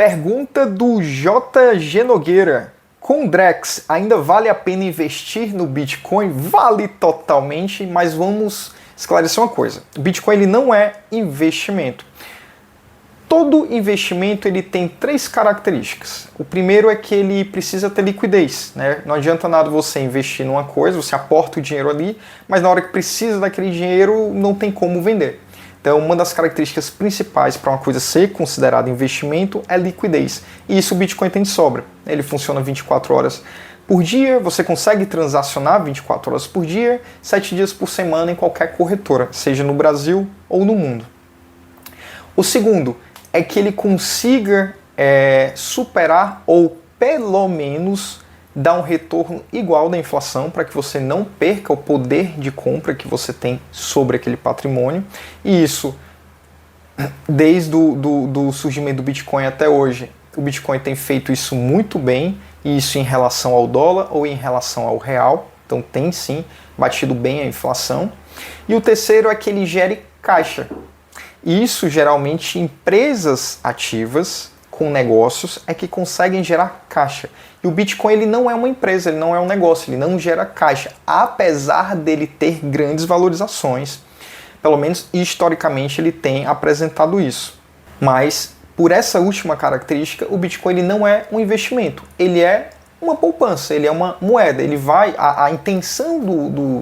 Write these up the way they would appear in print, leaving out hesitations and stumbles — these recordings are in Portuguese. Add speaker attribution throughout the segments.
Speaker 1: Pergunta do JG Nogueira. Com Drex, ainda vale a pena investir no Bitcoin? Vale totalmente, mas vamos esclarecer uma coisa. O Bitcoin ele não é investimento. Todo investimento ele tem três características. O primeiro é que ele precisa ter liquidez, né? Não adianta nada você investir numa coisa, você aporta o dinheiro ali, mas na hora que precisa daquele dinheiro não tem como vender. Então, uma das características principais para uma coisa ser considerada investimento é liquidez. E isso o Bitcoin tem de sobra. Ele funciona 24 horas por dia, você consegue transacionar 24 horas por dia, 7 dias por semana em qualquer corretora, seja no Brasil ou no mundo. O segundo é que ele consiga superar ou pelo menos dar um retorno igual da inflação para que você não perca o poder de compra que você tem sobre aquele patrimônio. E isso, desde do surgimento do Bitcoin até hoje, o Bitcoin tem feito isso muito bem, e isso em relação ao dólar ou em relação ao real. Então tem sim batido bem a inflação. E o terceiro é que ele gere caixa. E isso geralmente empresas ativas com negócios é que conseguem gerar caixa. E o Bitcoin ele não é uma empresa, ele não é um negócio, ele não gera caixa, apesar dele ter grandes valorizações. Pelo menos historicamente ele tem apresentado isso. Mas por essa última característica, o Bitcoin ele não é um investimento, ele é uma poupança, ele é uma moeda. Ele vai, a intenção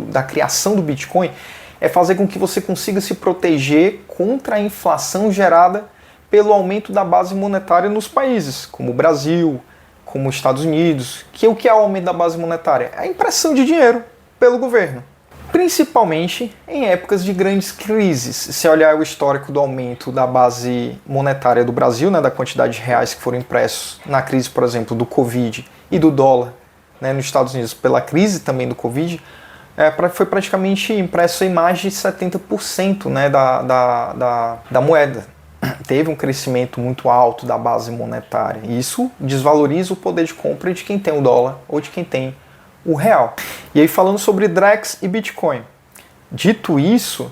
Speaker 1: da criação do Bitcoin é fazer com que você consiga se proteger contra a inflação gerada pelo aumento da base monetária nos países, como o Brasil, como os Estados Unidos. O que é o aumento da base monetária? É a impressão de dinheiro pelo governo. Principalmente em épocas de grandes crises. Se olhar o histórico do aumento da base monetária do Brasil, né, da quantidade de reais que foram impressos na crise, por exemplo, do Covid e do dólar, né, nos Estados Unidos, pela crise também do Covid, foi praticamente impresso em mais de 70%, né, da moeda. Teve um crescimento muito alto da base monetária. E isso desvaloriza o poder de compra de quem tem o dólar ou de quem tem o real. E aí falando sobre Drex e Bitcoin. Dito isso,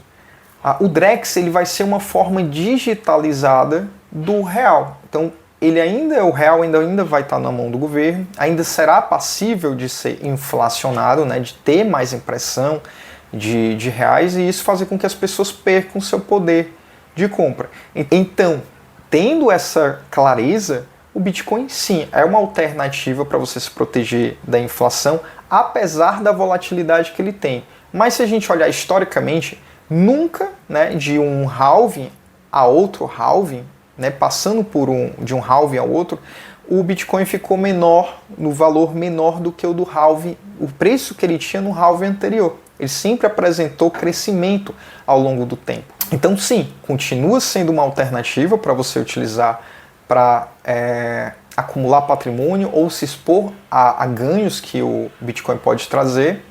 Speaker 1: o Drex ele vai ser uma forma digitalizada do real. Então o real ainda vai estar na mão do governo, ainda será passível de ser inflacionado, né, de ter mais impressão de reais, e isso fazer com que as pessoas percam seu poder de compra. Então, tendo essa clareza, o Bitcoin sim é uma alternativa para você se proteger da inflação, apesar da volatilidade que ele tem. Mas se a gente olhar historicamente, nunca, né, de um halving a outro halving, né, passando de um halving ao outro, o Bitcoin ficou menor, no valor menor do que o do halving, o preço que ele tinha no halving anterior. Ele sempre apresentou crescimento ao longo do tempo. Então sim, continua sendo uma alternativa para você utilizar para acumular patrimônio ou se expor a ganhos que o Bitcoin pode trazer.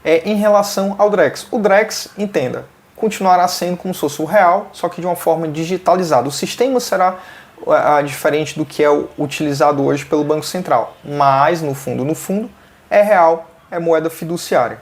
Speaker 1: Em relação ao Drex, o Drex, entenda, continuará sendo como se fosse o real, só que de uma forma digitalizada. O sistema será diferente do que é utilizado hoje pelo Banco Central, mas no fundo, é real, é moeda fiduciária.